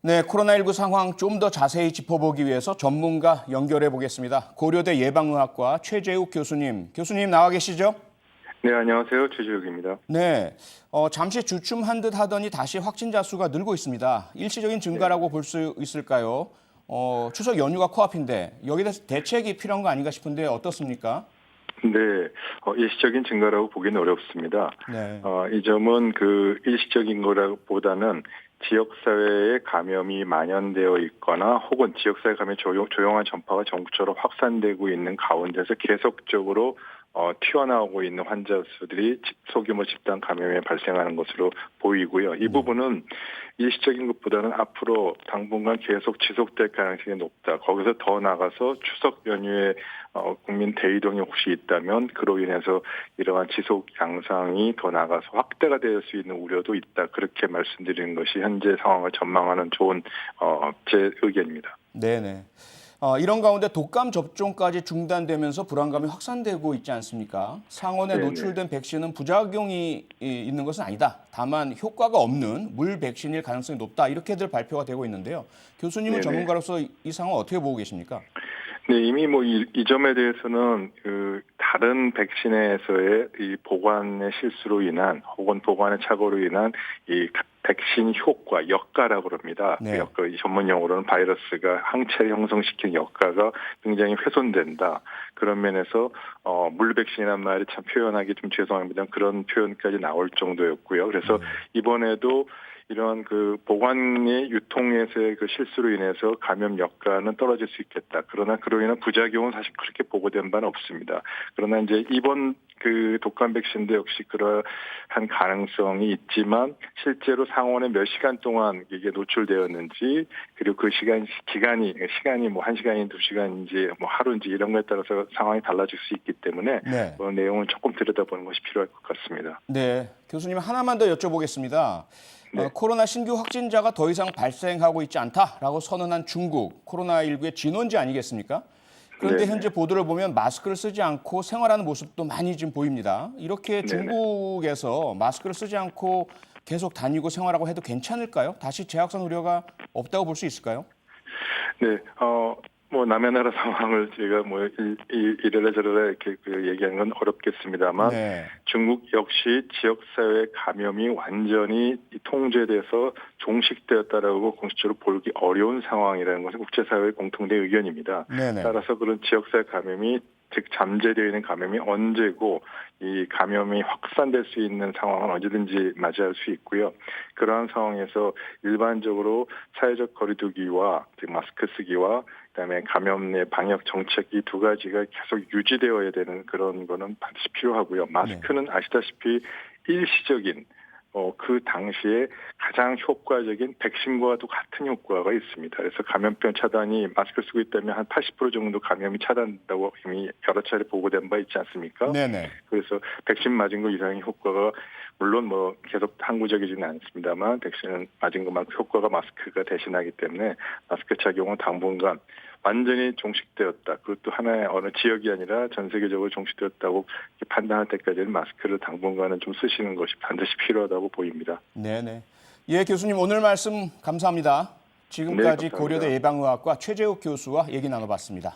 네, 코로나19 상황 좀 더 자세히 짚어보기 위해서 전문가 연결해 보겠습니다. 고려대 예방의학과 최재욱 교수님. 교수님 나와 계시죠? 네, 안녕하세요. 최재욱입니다. 네, 잠시 주춤한 듯 하더니 다시 확진자 수가 늘고 있습니다. 일시적인 증가라고 볼 수 있을까요? 추석 연휴가 코앞인데 여기에 대해서 대책이 필요한 거 아닌가 싶은데 어떻습니까? 네, 일시적인 증가라고 보기는 어렵습니다. 네. 이 점은 일시적인 거라보다는 지역사회에 감염이 만연되어 있거나 혹은 지역사회 감염이 조용한 전파가 전국적으로 확산되고 있는 가운데서 계속적으로 튀어나오고 있는 환자 수들이 소규모 집단 감염에 발생하는 것으로 보이고요. 이 부분은 일시적인 것보다는 앞으로 당분간 계속 지속될 가능성이 높다. 거기서 더 나가서 추석 연휴에 국민 대이동이 혹시 있다면 그로 인해서 이러한 지속 양상이 더 나가서 확대가 될 수 있는 우려도 있다. 그렇게 말씀드리는 것이 현재 상황을 전망하는 좋은 제 의견입니다. 네네. 이런 가운데 독감 접종까지 중단되면서 불안감이 확산되고 있지 않습니까? 상온에 네네. 노출된 백신은 부작용이 있는 것은 아니다. 다만 효과가 없는 물 백신일 가능성이 높다. 이렇게들 발표가 되고 있는데요. 교수님은 네네. 전문가로서 이 상황 어떻게 보고 계십니까? 네, 이미 이 점에 대해서는 다른 백신에서의 이 보관의 실수로 인한 혹은 보관의 착오로 인한 이 백신 효과, 역가라고 그럽니다. 네. 이 전문 용어로는 바이러스가 항체를 형성시키는 역가가 굉장히 훼손된다. 그런 면에서 물 백신이란 말이 참 표현하기 좀 죄송합니다. 그런 표현까지 나올 정도였고요. 그래서 이번에도 이런 보관의 유통에서의 실수로 인해서 감염 역가는 떨어질 수 있겠다. 그러나 그로 인한 부작용은 사실 그렇게 보고된 바는 없습니다. 그러나 이제 이번 독감 백신도 역시 그러한 가능성이 있지만 실제로 상온에 몇 시간 동안 이게 노출되었는지 그리고 그 시간이 뭐 1시간인지 2시간인지 뭐 하루인지 이런 거에 따라서 상황이 달라질 수 있기 때문에 네. 그 내용을 조금 들여다보는 것이 필요할 것 같습니다. 네. 교수님 하나만 더 여쭤보겠습니다. 네. 코로나 신규 확진자가 더 이상 발생하고 있지 않다라고 선언한 중국, 코로나19의 진원지 아니겠습니까? 그런데 네네. 현재 보도를 보면 마스크를 쓰지 않고 생활하는 모습도 많이 지금 보입니다. 이렇게 네네. 중국에서 마스크를 쓰지 않고 계속 다니고 생활하고 해도 괜찮을까요? 다시 재확산 우려가 없다고 볼 수 있을까요? 네, 뭐 남의 나라 상황을 제가 이래라 저래라 이렇게 얘기하는 건 어렵겠습니다만 네. 중국 역시 지역사회 감염이 완전히 통제돼서 종식되었다라고 공식적으로 보기 어려운 상황이라는 것은 국제사회의 공통된 의견입니다. 네네. 따라서 그런 지역사회 감염이 즉 잠재되어 있는 감염이 언제고 이 감염이 확산될 수 있는 상황은 언제든지 맞이할 수 있고요. 그러한 상황에서 일반적으로 사회적 거리두기와 즉 마스크 쓰기와 그다음에 감염의 방역 정책 이 두 가지가 계속 유지되어야 되는 그런 거는 반드시 필요하고요. 마스크는 아시다시피 일시적인 그 당시에 가장 효과적인 백신과도 같은 효과가 있습니다. 그래서 감염병 차단이 마스크 쓰고 있다면 한 80% 정도 감염이 차단된다고 이미 여러 차례 보고된 바 있지 않습니까? 네네. 그래서 백신 맞은 거 이상의 효과가 물론 계속 항구적이지는 않습니다만 백신은 맞은 것만큼 효과가 마스크가 대신하기 때문에 마스크 착용은 당분간 완전히 종식되었다. 그것도 하나의 어느 지역이 아니라 전 세계적으로 종식되었다고 판단할 때까지는 마스크를 당분간은 좀 쓰시는 것이 반드시 필요하다고 보입니다. 네네. 예, 교수님 오늘 말씀 감사합니다. 네, 지금까지 감사합니다. 고려대 예방의학과 최재욱 교수와 얘기 나눠봤습니다.